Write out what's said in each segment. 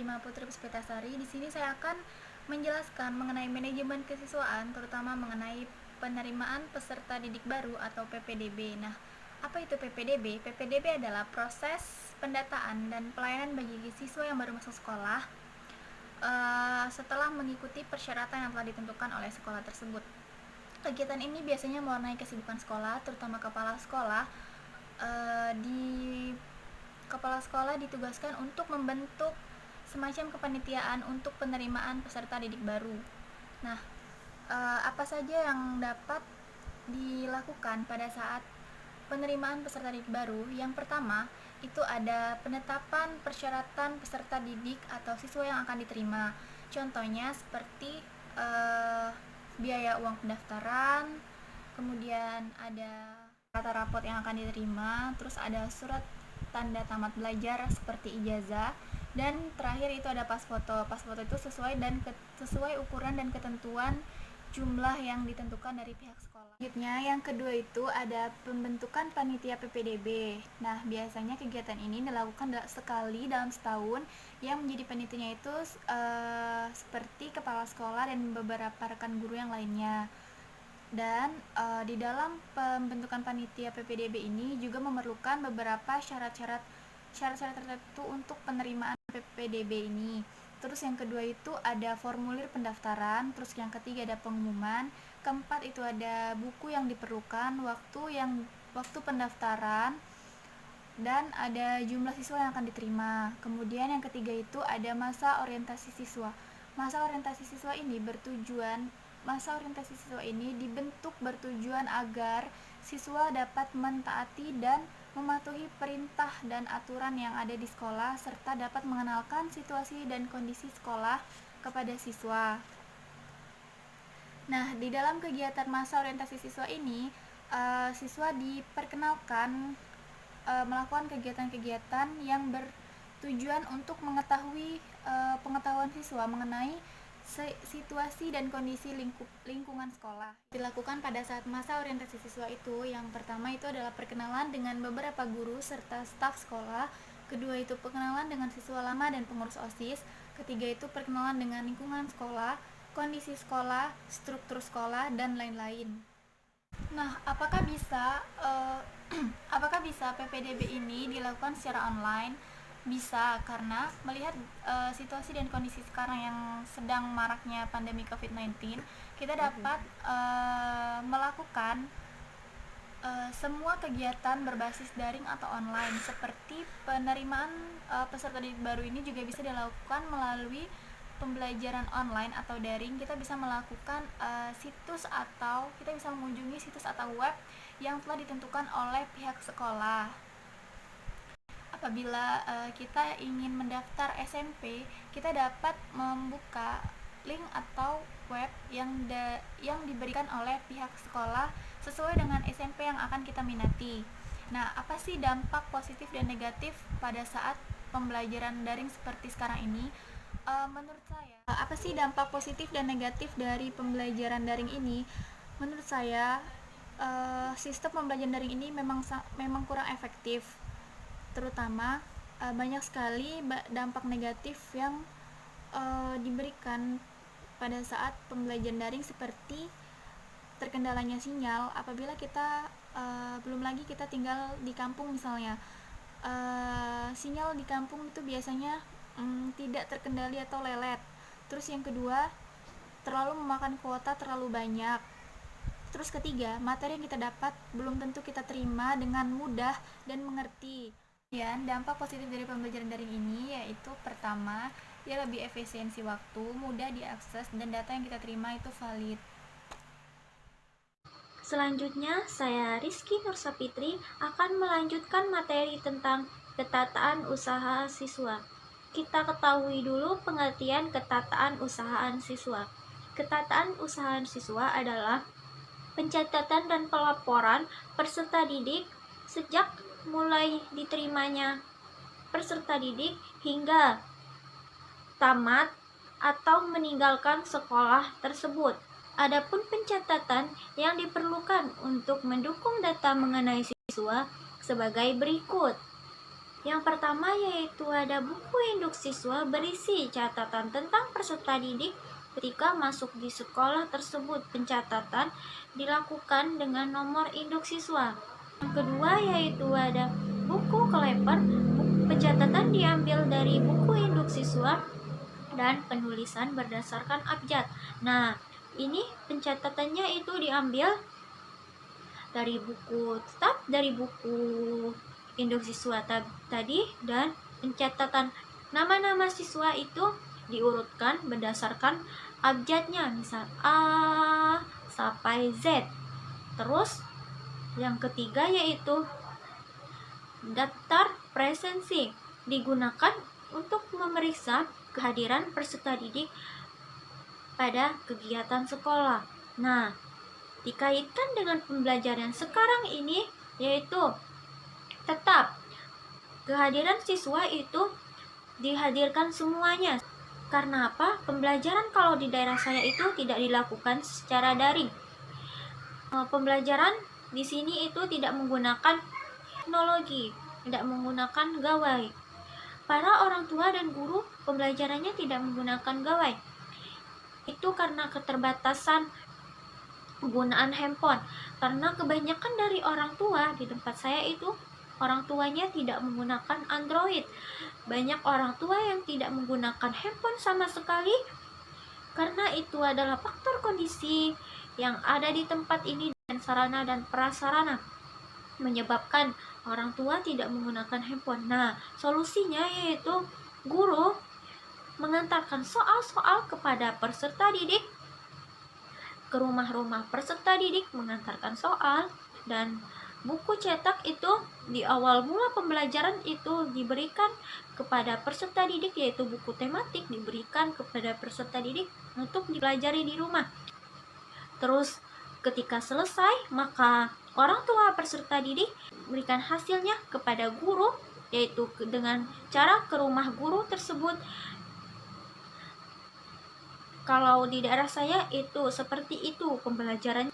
Rima Putri Puspitasari. Di sini saya akan menjelaskan mengenai manajemen kesiswaan, terutama mengenai penerimaan peserta didik baru atau PPDB. Nah, apa itu PPDB? PPDB adalah proses pendataan dan pelayanan bagi siswa yang baru masuk sekolah setelah mengikuti persyaratan yang telah ditentukan oleh sekolah tersebut. Kegiatan ini biasanya mewarnai kesibukan sekolah, terutama kepala sekolah. Kepala sekolah ditugaskan untuk membentuk semacam kepanitiaan untuk penerimaan peserta didik baru. Nah, apa saja yang dapat dilakukan pada saat penerimaan peserta didik baru? Yang pertama, itu ada penetapan persyaratan peserta didik atau siswa yang akan diterima. Contohnya seperti biaya uang pendaftaran, kemudian ada kata rapot yang akan diterima, terus ada surat tanda tamat belajar seperti ijazah, dan terakhir itu ada pas foto. Pas foto itu sesuai ukuran dan ketentuan jumlah yang ditentukan dari pihak sekolah. Selanjutnya yang kedua itu ada pembentukan panitia PPDB. Nah, biasanya kegiatan ini dilakukan sekali dalam setahun. Yang menjadi panitianya itu seperti kepala sekolah dan beberapa rekan guru yang lainnya. Dan di dalam pembentukan panitia PPDB ini juga memerlukan beberapa syarat-syarat tertentu untuk penerimaan PPDB ini. Terus yang kedua itu ada formulir pendaftaran, terus yang ketiga ada pengumuman, keempat itu ada buku yang diperlukan, waktu pendaftaran, dan ada jumlah siswa yang akan diterima. Kemudian yang ketiga itu ada masa orientasi siswa. Masa orientasi siswa ini dibentuk bertujuan agar siswa dapat mentaati dan mematuhi perintah dan aturan yang ada di sekolah, serta dapat mengenalkan situasi dan kondisi sekolah kepada siswa. Nah, di dalam kegiatan masa orientasi siswa ini, siswa diperkenalkan melakukan kegiatan-kegiatan yang bertujuan untuk mengetahui pengetahuan siswa mengenai situasi dan kondisi lingkungan sekolah. Dilakukan pada saat masa orientasi siswa itu, yang pertama itu adalah perkenalan dengan beberapa guru serta staf sekolah, kedua itu perkenalan dengan siswa lama dan pengurus OSIS, ketiga itu perkenalan dengan lingkungan sekolah, kondisi sekolah, struktur sekolah, dan lain-lain. Nah, apakah bisa PPDB ini dilakukan secara online? Bisa, karena melihat situasi dan kondisi sekarang yang sedang maraknya pandemi COVID-19, kita dapat melakukan semua kegiatan berbasis daring atau online. Seperti penerimaan peserta didik baru ini juga bisa dilakukan melalui pembelajaran online atau daring. Kita bisa melakukan kita bisa mengunjungi situs atau web yang telah ditentukan oleh pihak sekolah. Apabila kita ingin mendaftar SMP, kita dapat membuka link atau web yang diberikan oleh pihak sekolah sesuai dengan SMP yang akan kita minati. Nah, apa sih dampak positif dan negatif pada saat pembelajaran daring seperti sekarang ini? Menurut saya, apa sih dampak positif dan negatif dari pembelajaran daring ini? Menurut saya, sistem pembelajaran daring ini memang kurang efektif. Terutama banyak sekali dampak negatif yang diberikan pada saat pembelajaran daring, seperti terkendalanya sinyal. Apabila kita belum lagi kita tinggal di kampung misalnya, sinyal di kampung itu biasanya tidak terkendali atau lelet. Terus yang kedua, terlalu memakan kuota terlalu banyak. Terus ketiga, materi yang kita dapat belum tentu kita terima dengan mudah dan mengerti. Dan dampak positif dari pembelajaran daring ini yaitu pertama, dia lebih efisiensi waktu, mudah diakses, dan data yang kita terima itu valid. Selanjutnya, saya Rizky Nursapitri akan melanjutkan materi tentang ketataan usaha siswa. Kita ketahui dulu pengertian ketataan usahaan siswa. Ketataan usahaan siswa adalah pencatatan dan pelaporan peserta didik sejak mulai diterimanya peserta didik hingga tamat atau meninggalkan sekolah tersebut. Adapun pencatatan yang diperlukan untuk mendukung data mengenai siswa sebagai berikut. Yang pertama yaitu ada buku induk siswa berisi catatan tentang peserta didik ketika masuk di sekolah tersebut. Pencatatan dilakukan dengan nomor induk siswa. Yang kedua yaitu ada buku kleper. Pencatatan diambil dari buku induk siswa dan penulisan berdasarkan abjad. Nah, ini pencatatannya itu diambil dari buku induk siswa tadi, dan pencatatan nama-nama siswa itu diurutkan berdasarkan abjadnya, misal A sampai Z. Terus yang ketiga yaitu daftar presensi, digunakan untuk memeriksa kehadiran peserta didik pada kegiatan sekolah. Nah, dikaitkan dengan pembelajaran sekarang ini, yaitu tetap kehadiran siswa itu dihadirkan semuanya. Karena apa? Pembelajaran kalau di daerah saya itu tidak dilakukan secara daring. Pembelajaran di sini itu tidak menggunakan teknologi, tidak menggunakan gawai. Para orang tua dan guru pembelajarannya tidak menggunakan gawai. Itu karena keterbatasan penggunaan handphone. Karena kebanyakan dari orang tua di tempat saya itu orang tuanya tidak menggunakan Android. Banyak orang tua yang tidak menggunakan handphone sama sekali karena itu adalah faktor kondisi yang ada di tempat ini dan sarana dan prasarana menyebabkan orang tua tidak menggunakan handphone. Nah, solusinya yaitu guru mengantarkan soal-soal kepada peserta didik, ke rumah-rumah peserta didik mengantarkan soal, dan buku cetak itu di awal mula pembelajaran itu diberikan kepada peserta didik, yaitu buku tematik diberikan kepada peserta didik untuk dipelajari di rumah. Terus ketika selesai, maka orang tua peserta didik memberikan hasilnya kepada guru, yaitu dengan cara ke rumah guru tersebut. Kalau di daerah saya itu seperti itu pembelajarannya.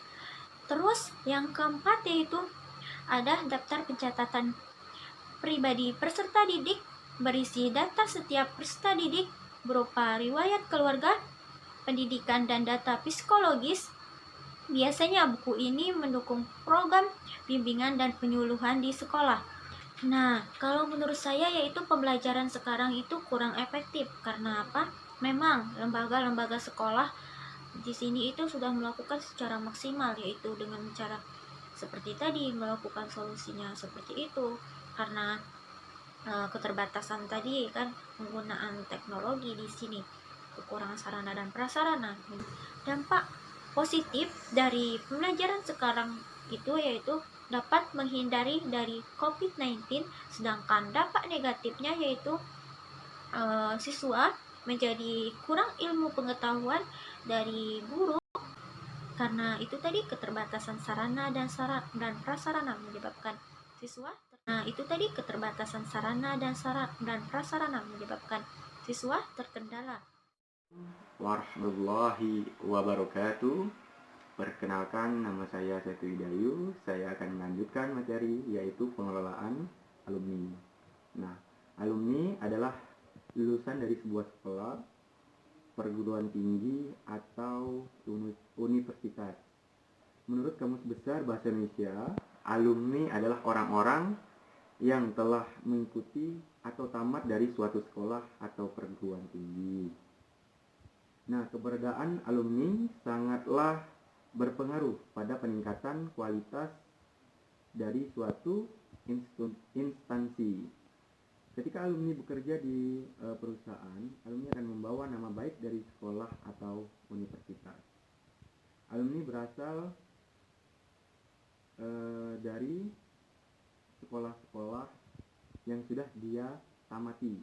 Terus yang keempat yaitu ada daftar pencatatan pribadi peserta didik berisi data setiap peserta didik berupa riwayat keluarga, pendidikan, dan data psikologis. Biasanya buku ini mendukung program bimbingan dan penyuluhan di sekolah. Nah, kalau menurut saya yaitu pembelajaran sekarang itu kurang efektif. Karena apa? Memang lembaga-lembaga sekolah di sini itu sudah melakukan secara maksimal, yaitu dengan cara seperti tadi, melakukan solusinya seperti itu. Karena keterbatasan tadi kan penggunaan teknologi di sini, kekurangan sarana dan prasarana. Dampak positif dari pembelajaran sekarang itu yaitu dapat menghindari dari COVID-19, sedangkan dampak negatifnya yaitu siswa menjadi kurang ilmu pengetahuan dari guru karena itu tadi keterbatasan sarana dan prasarana menyebabkan siswa. Nah, itu tadi keterbatasan sarana dan prasarana menyebabkan siswa terkendala. Warahmatullahi wabarakatuh. Perkenalkan, nama saya Setu Hidayu. Saya akan melanjutkan materi yaitu pengelolaan alumni. Nah, alumni adalah lulusan dari sebuah sekolah, perguruan tinggi, atau universitas. Menurut Kamus Besar Bahasa Indonesia, alumni adalah orang-orang yang telah mengikuti atau tamat dari suatu sekolah atau perguruan tinggi. Nah, keberadaan alumni sangatlah berpengaruh pada peningkatan kualitas dari suatu instansi. Ketika alumni bekerja di perusahaan, alumni akan membawa nama baik dari sekolah atau universitas. Alumni berasal dari sekolah-sekolah yang sudah dia tamati.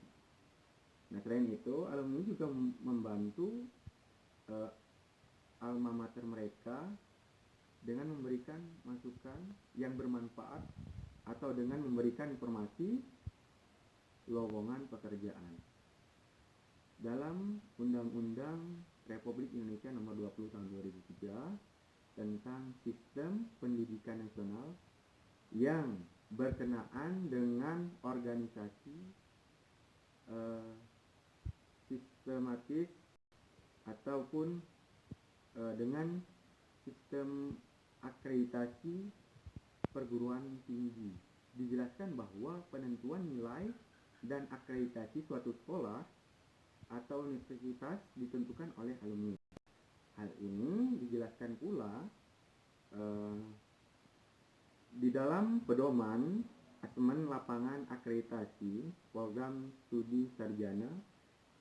Nah, selain itu, alumni juga membantu alma mater mereka dengan memberikan masukan yang bermanfaat atau dengan memberikan informasi lowongan pekerjaan. Dalam Undang-Undang Republik Indonesia Nomor 20 Tahun 2003 tentang Sistem Pendidikan Nasional yang berkenaan dengan organisasi sistematis ataupun dengan sistem akreditasi perguruan tinggi. Dijelaskan bahwa penentuan nilai dan akreditasi suatu sekolah atau universitas ditentukan oleh alumni. Hal ini dijelaskan pula di dalam pedoman asesmen lapangan akreditasi program studi sarjana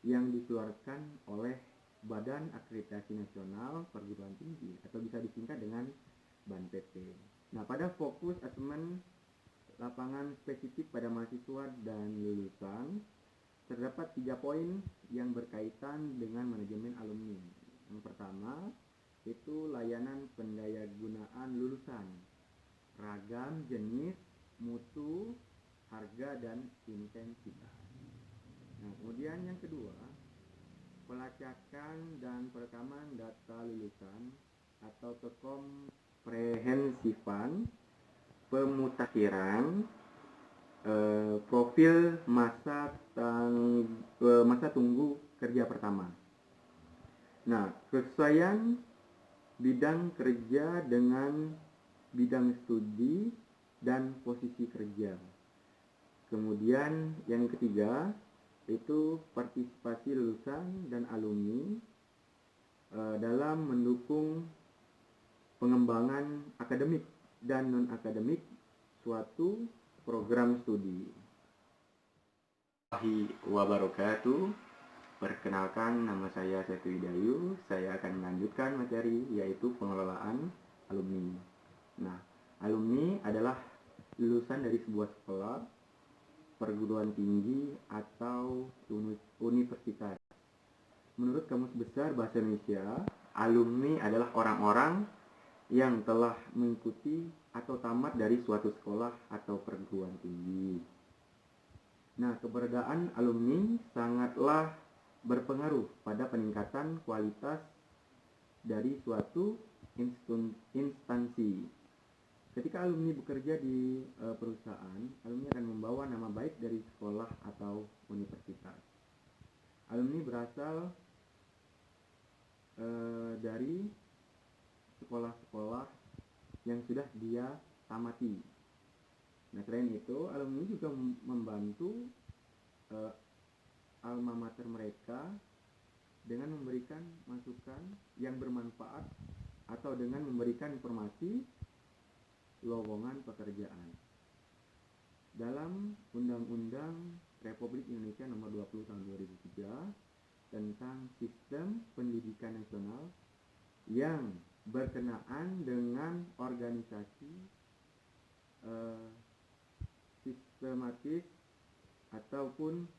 yang dikeluarkan oleh Badan Akreditasi Nasional Perguruan Tinggi atau bisa disingkat dengan BANPT. Nah, pada fokus asesmen lapangan spesifik pada mahasiswa dan lulusan terdapat 3 poin yang berkaitan dengan manajemen alumni. Yang pertama itu layanan pendayagunaan lulusan, ragam jenis, mutu, harga, dan intensitas. Nah, kemudian yang kedua, pelacakan dan perekaman data lulusan atau kekomprehensifan, pemutakhiran, profil masa tunggu kerja pertama. Nah, kesesuaian bidang kerja dengan bidang studi dan posisi kerja. Kemudian yang ketiga itu partisipasi lulusan dan alumni dalam mendukung pengembangan akademik dan non-akademik suatu program studi. Wabarakatuh. Perkenalkan, nama saya Setu Hidayu. Saya akan melanjutkan materi yaitu pengelolaan alumni. Nah, alumni adalah lulusan dari sebuah sekolah, perguruan tinggi, atau universitas. Menurut Kamus Besar Bahasa Indonesia, alumni adalah orang-orang yang telah mengikuti atau tamat dari suatu sekolah atau perguruan tinggi. Nah, keberadaan alumni sangatlah berpengaruh pada peningkatan kualitas dari suatu instansi. Ketika alumni bekerja di perusahaan, alumni akan membawa nama baik dari sekolah atau universitas. Alumni berasal dari sekolah-sekolah yang sudah dia tamati. Nah, selain itu, alumni juga membantu alma mater mereka dengan memberikan masukan yang bermanfaat atau dengan memberikan informasi lowongan pekerjaan. Dalam Undang-Undang Republik Indonesia Nomor 20 Tahun 2003 tentang Sistem Pendidikan Nasional yang berkenaan dengan organisasi sistematis ataupun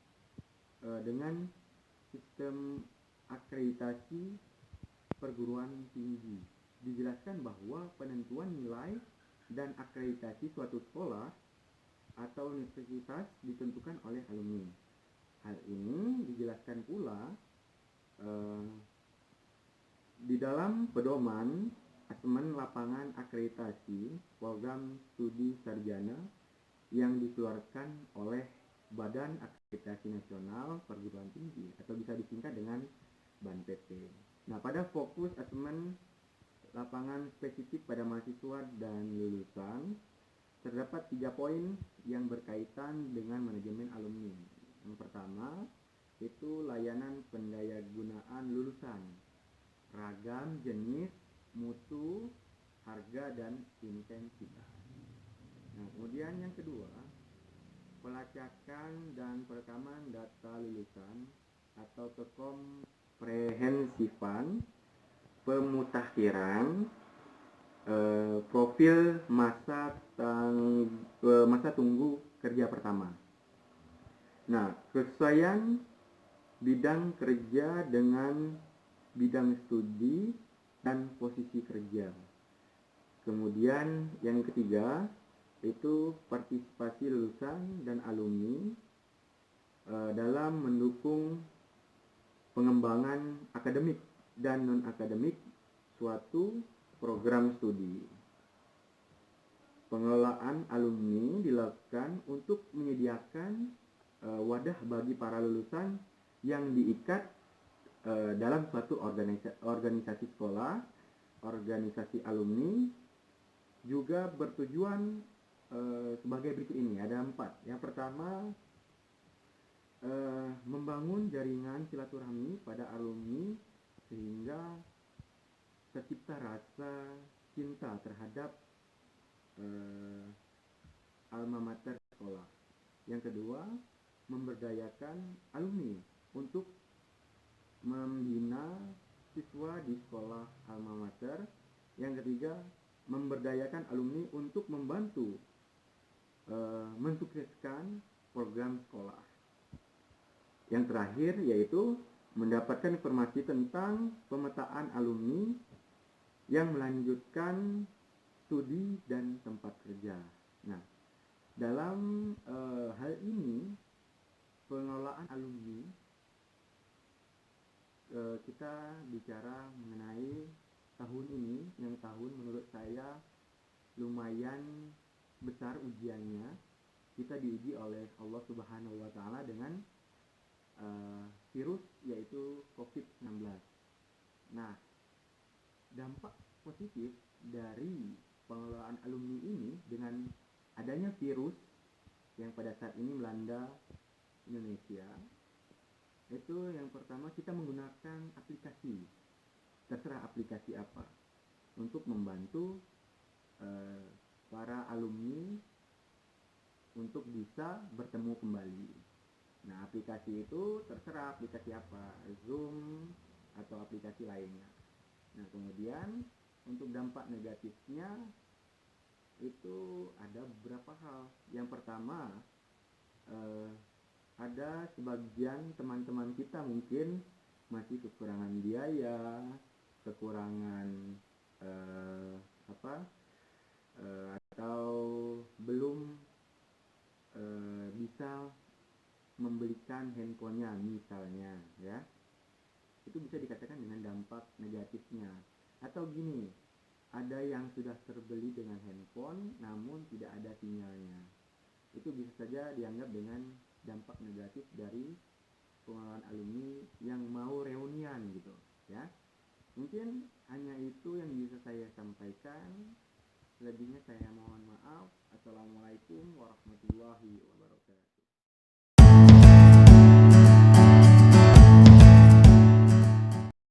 dengan sistem akreditasi perguruan tinggi. Dijelaskan bahwa penentuan nilai dan akreditasi suatu sekolah atau universitas ditentukan oleh alumni. Hal ini dijelaskan pula di dalam pedoman asesmen lapangan akreditasi program studi sarjana yang dikeluarkan oleh Badan Akreditasi Nasional Perguruan Tinggi atau bisa disingkat dengan BANPT. Nah, pada fokus asesmen lapangan spesifik pada mahasiswa dan lulusan terdapat 3 poin yang berkaitan dengan manajemen alumni. Yang pertama itu layanan pendayagunaan lulusan, ragam jenis, mutu, harga, dan intensitas. Nah, kemudian yang kedua, pelacakan dan perekaman data lulusan atau kekomprehensifan, pemutakhiran, profil masa tunggu kerja pertama. Nah, kesesuaian bidang kerja dengan bidang studi dan posisi kerja. Kemudian yang ketiga itu partisipasi lulusan dan alumni dalam mendukung pengembangan akademik dan non-akademik suatu program studi. pengelolaan alumni dilakukan untuk menyediakan wadah bagi para lulusan yang diikat dalam suatu organisasi sekolah, organisasi alumni, juga bertujuan sebagai berikut ini. Ada 4. Yang pertama, membangun jaringan silaturahmi pada alumni sehingga tercipta rasa cinta terhadap alma mater sekolah. Yang kedua, memberdayakan alumni untuk membina siswa di sekolah alma mater. Yang ketiga, memberdayakan alumni untuk membantu mensukseskan program sekolah. Yang terakhir yaitu mendapatkan informasi tentang pemetaan alumni yang melanjutkan studi dan tempat kerja. Nah, dalam hal ini pengelolaan alumni, kita bicara mengenai tahun ini, yang tahun menurut saya lumayan besar ujiannya. Kita diuji oleh Allah Subhanahu wa Ta'ala dengan virus yaitu COVID-19. Nah, dampak positif dari pengelolaan alumni ini dengan adanya virus yang pada saat ini melanda Indonesia, itu yang pertama, kita menggunakan aplikasi, terserah aplikasi apa, untuk membantu para alumni untuk bisa bertemu kembali. Nah, aplikasi itu terserah aplikasi apa, Zoom atau aplikasi lainnya. Nah, kemudian untuk dampak negatifnya itu ada beberapa hal. Yang pertama, ada sebagian teman-teman kita mungkin masih kekurangan biaya, kekurangan atau belum bisa membelikan handphonenya misalnya, ya. Itu bisa dikatakan dengan dampak negatifnya. Atau gini, ada yang sudah terbeli dengan handphone namun tidak ada sinyalnya. Itu bisa saja dianggap dengan dampak negatif dari pengelolaan alumni yang mau reunian gitu, ya. Mungkin hanya itu yang bisa saya sampaikan. Selebihnya saya mohon maaf. Assalamualaikum warahmatullahi wabarakatuh.